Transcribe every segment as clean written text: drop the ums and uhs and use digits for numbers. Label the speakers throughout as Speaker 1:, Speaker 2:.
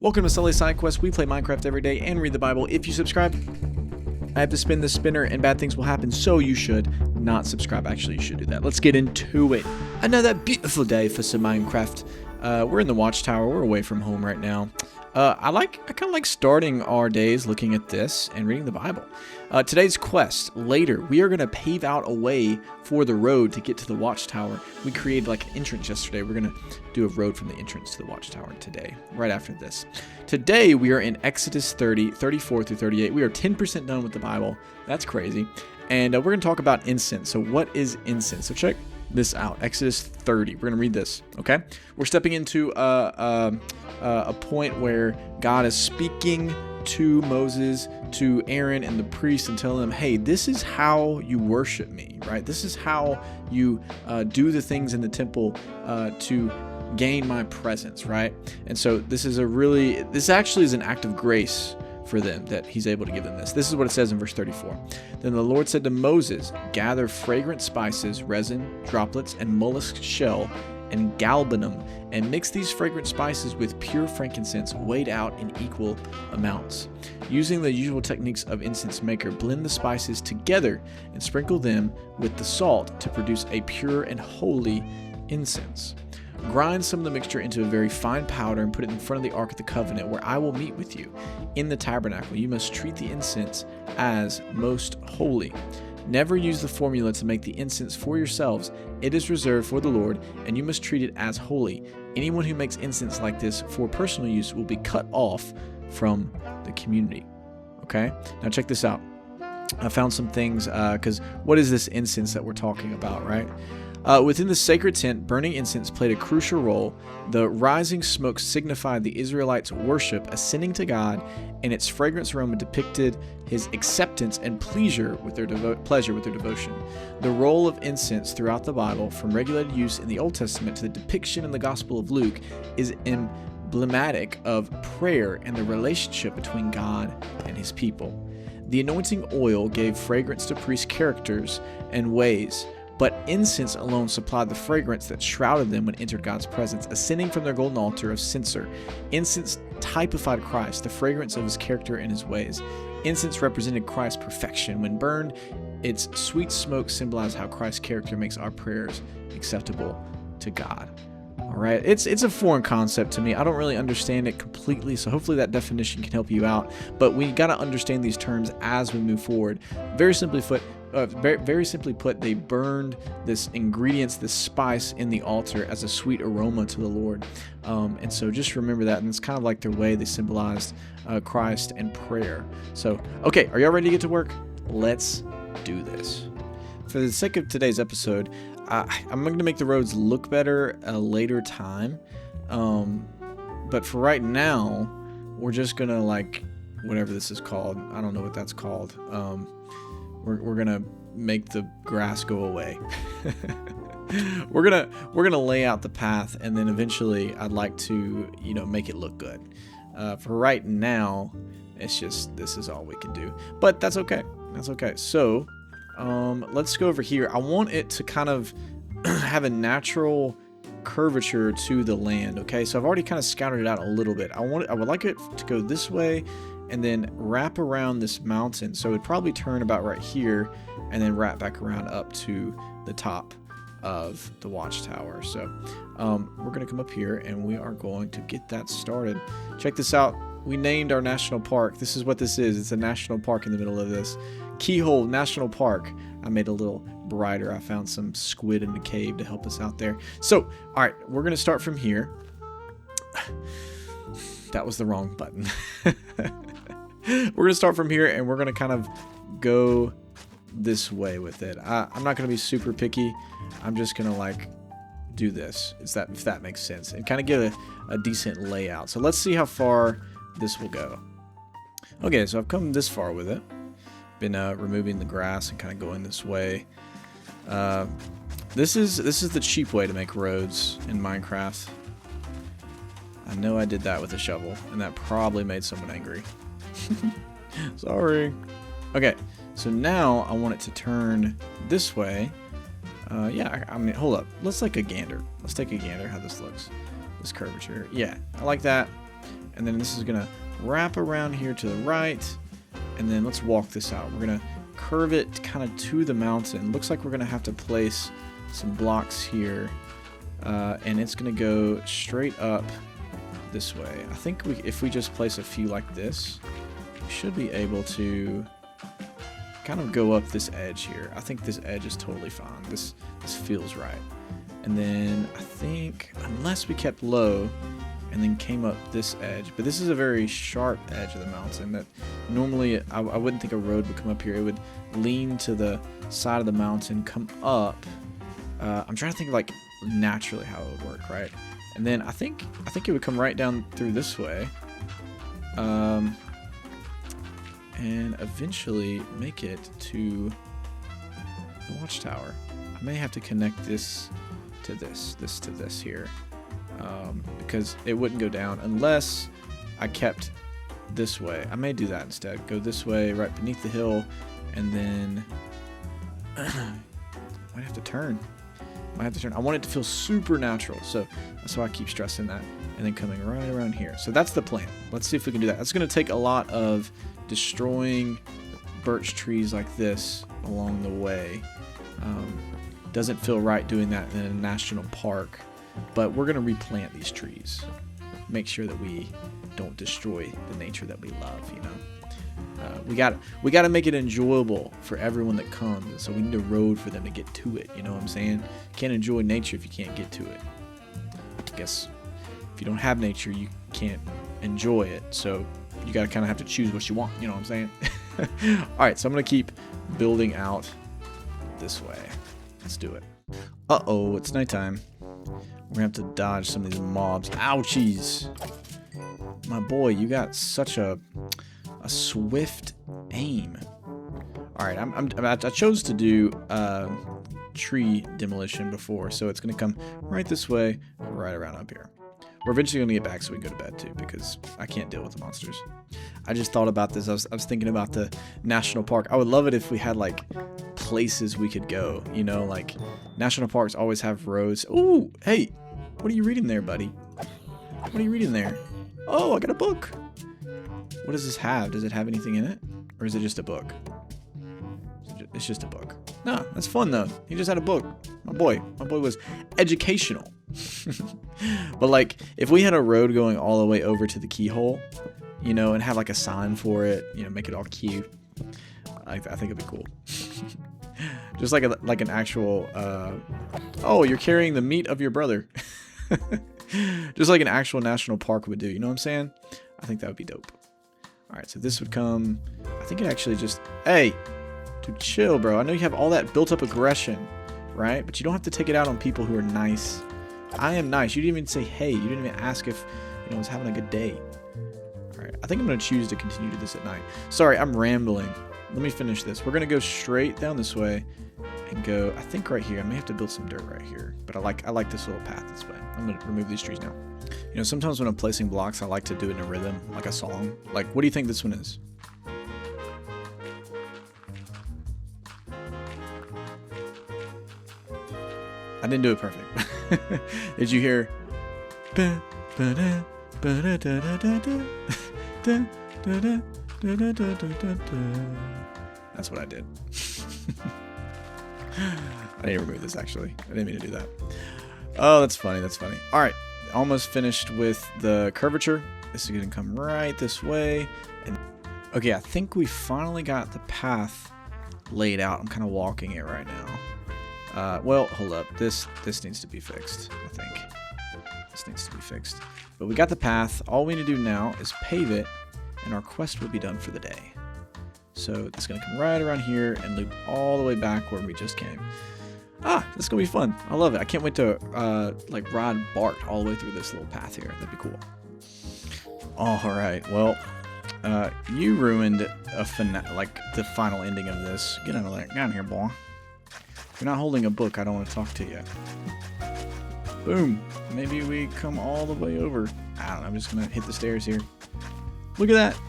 Speaker 1: Welcome to Sulli Side Quest. We play Minecraft every day and read the Bible. If you subscribe, I have to spin the spinner and bad things will happen, so you should not subscribe. Actually, you should do that. Let's get into it. Another beautiful day for some Minecraft. We're in the Watchtower. We're away from home right now. I kind of like starting our days looking at this and reading the Bible. Today's quest, later, we are going to pave out a way for the road to get to the Watchtower. We created like an entrance yesterday. We're going to do a road from the entrance to the Watchtower today, right after this. Today, we are in Exodus 30, 34 through 38. We are 10% done with the Bible. That's crazy. And we're going to talk about incense. So what is incense? So check this out. Exodus 30. We're going to read this, okay? We're stepping into a point where God is speaking to Moses, to Aaron and the priests, and telling them, hey, this is how you worship me, right? This is how you do the things in the temple to gain my presence, right? And so this actually is an act of grace for them that he's able to give them this. This is what it says in verse 34. Then the Lord said to Moses, gather fragrant spices, resin, droplets, and mollusk shell, and galbanum, and mix these fragrant spices with pure frankincense weighed out in equal amounts. Using the usual techniques of incense maker, blend the spices together and sprinkle them with the salt to produce a pure and holy incense. Grind some of the mixture into a very fine powder and put it in front of the Ark of the Covenant, where I will meet with you. In the tabernacle, you must treat the incense as most holy. Never use the formula to make the incense for yourselves. It is reserved for the Lord, and you must treat it as holy. Anyone who makes incense like this for personal use will be cut off from the community. Okay? Now check this out. I found some things, because what is this incense that we're talking about, right? Within the sacred tent, burning incense played a crucial role. The rising smoke signified the Israelites' worship ascending to God, and its fragrance aroma depicted his acceptance and pleasure with their devotion. The role of incense throughout the Bible, from regulated use in the Old Testament to the depiction in the Gospel of Luke, is emblematic of prayer and the relationship between God and his people. The anointing oil gave fragrance to priests' characters and ways, but incense alone supplied the fragrance that shrouded them when entered God's presence, ascending from their golden altar of censer. Incense typified Christ, the fragrance of his character and his ways. Incense represented Christ's perfection. When burned, its sweet smoke symbolized how Christ's character makes our prayers acceptable to God. All right, it's a foreign concept to me. I don't really understand it completely, so hopefully that definition can help you out. But we got to understand these terms as we move forward. Very simply put, they burned this ingredients, this spice in the altar as a sweet aroma to the Lord. And so just remember that. And it's kind of like their way they symbolized Christ and prayer. So, okay, are y'all ready to get to work? Let's do this. For the sake of today's episode, I'm going to make the roads look better a later time. But for right now, we're just going to whatever this is called. I don't know what that's called. We're gonna make the grass go away. we're gonna lay out the path, and then eventually I'd like to make it look good. For right now, it's just this is all we can do, but that's okay. That's okay. So let's go over here. I want it to kind of have a natural curvature to the land. Okay, so I've already kind of scouted it out a little bit. I would like it to go this way and then wrap around this mountain. So it'd probably turn about right here and then wrap back around up to the top of the watchtower. So we're going to come up here and we are going to get that started. Check this out. We named our national park. This is what this is. It's a national park in the middle of this. Keyhole National Park. I made it a little brighter. I found some squid in the cave to help us out there. So, all right, we're going to start from here. That was the wrong button. We're going to start from here, and we're going to kind of go this way with it. I'm not going to be super picky. I'm just going to do this, if that makes sense, and kind of get a decent layout. So let's see how far this will go. Okay, so I've come this far with it. Been removing the grass and kind of going this way. This is the cheap way to make roads in Minecraft. I know I did that with a shovel, and that probably made someone angry. Sorry. Okay, so now I want it to turn this way. Yeah, I mean, hold up. Let's take a gander. Let's take a gander how this looks. This curvature. Yeah, I like that. and then this is gonna wrap around here to the right, and then let's walk this out. We're gonna curve it kind of to the mountain. Looks like we're gonna have to place some blocks here, and it's gonna go straight up this way. I think if we just place a few like this, we should be able to kind of go up this edge here. I think this edge is totally fine. This feels right. And then I think, unless we kept low and then came up this edge, but this is a very sharp edge of the mountain that normally I wouldn't think a road would come up here. It would lean to the side of the mountain, come up. I'm trying to think of like naturally how it would work, right? And then I think it would come right down through this way, and eventually make it to the watchtower. I may have to connect this to this to this here, because it wouldn't go down unless I kept this way. I may do that instead. Go this way, right beneath the hill, and then might have to turn. I want it to feel super natural, so that's why I keep stressing that. And then coming right around here. So that's the plan. Let's see if we can do that. That's going to take a lot of destroying birch trees like this along the way. Doesn't feel right doing that in a national park, but we're going to replant these trees. Make sure that we don't destroy the nature that we love, you know. We got to make it enjoyable for everyone that comes, and so we need a road for them to get to it. You know what I'm saying? Can't enjoy nature if you can't get to it. I guess if you don't have nature, you can't enjoy it. So you got to kind of have to choose what you want. You know what I'm saying? All right, so I'm gonna keep building out this way. Let's do it. Uh-oh, it's nighttime. We're gonna have to dodge some of these mobs. Ouchies! My boy, you got such a swift aim. All right, I chose to do tree demolition before, so it's gonna come right this way, right around up here. We're eventually gonna get back so we can go to bed too, because I can't deal with the monsters. I just thought about this. I was thinking about the national park. I would love it if we had like places we could go. You know, like national parks always have roads. Ooh, hey, what are you reading there, buddy? What are you reading there? Oh, I got a book. What does this have? Does it have anything in it? Or is it just a book? It's just a book. No, that's fun though. He just had a book. My boy was educational. But like, if we had a road going all the way over to the keyhole, you know, and have like a sign for it, you know, make it all cute, I think it'd be cool. Just like an actual, oh, you're carrying the meat of your brother. Just like an actual national park would do, you know what I'm saying? I think that would be dope. All right, so this would come, I think it actually just, hey, dude, chill, bro. I know you have all that built up aggression, right? But you don't have to take it out on people who are nice. I am nice. You didn't even say hey. You didn't even ask if, you know, I was having a good day. All right, I think I'm going to choose to continue to do this at night. Sorry, I'm rambling. Let me finish this. We're going to go straight down this way and go, I think right here. I may have to build some dirt right here, but I like this little path this way. I'm going to remove these trees now. You know, sometimes when I'm placing blocks, I like to do it in a rhythm, like a song. Like, what do you think this one is? I didn't do it perfect. Did you hear? That's what I did. I need to remove this, actually. I didn't mean to do that. Oh, that's funny. That's funny. All right. Almost finished with the curvature. This is going to come right this way. And okay, I think we finally got the path laid out. I'm kind of walking it right now. Well, hold up. This needs to be fixed, I think. This needs to be fixed. But we got the path. All we need to do now is pave it, and our quest will be done for the day. So it's going to come right around here and loop all the way back where we just came. Ah, this is going to be fun. I love it. I can't wait to like ride Bart all the way through this little path here. That'd be cool. All right. Well, you ruined like the final ending of this. Get out of there. Get out of here, boy. If you're not holding a book, I don't want to talk to you. Boom. Maybe we come all the way over. I don't know. I'm just going to hit the stairs here. Look at that.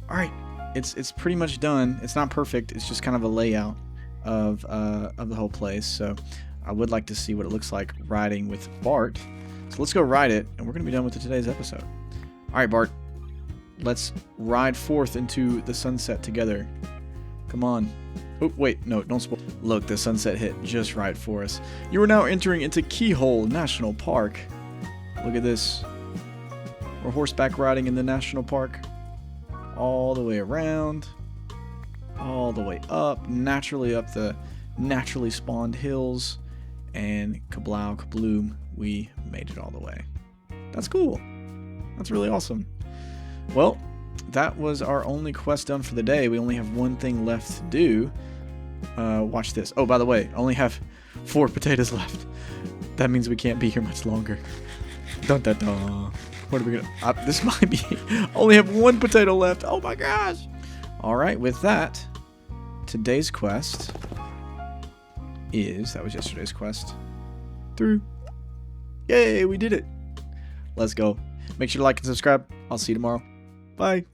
Speaker 1: All right. It's pretty much done. It's not perfect. It's just kind of a layout of the whole place. So I would like to see what it looks like riding with Bart. So let's go ride it, and we're going to be done with today's episode. All right, Bart. Let's ride forth into the sunset together. Come on. Oh, wait, no, don't spoil. Look, the sunset hit just right for us. You are now entering into Keyhole National Park. Look at this. We're horseback riding in the national park. All the way around. All the way up. Naturally up the naturally spawned hills. And kablow, kabloom, we made it all the way. That's cool. That's really awesome. Well, that was our only quest done for the day. We only have one thing left to do. Watch this. Oh, by the way, I only have 4 potatoes left. That means we can't be here much longer. Dun dun dun. What are we gonna... this might be... only have 1 potato left. Oh my gosh. Alright, with that, today's quest is... That was yesterday's quest. Through. Yay, we did it. Let's go. Make sure to like and subscribe. I'll see you tomorrow. Bye.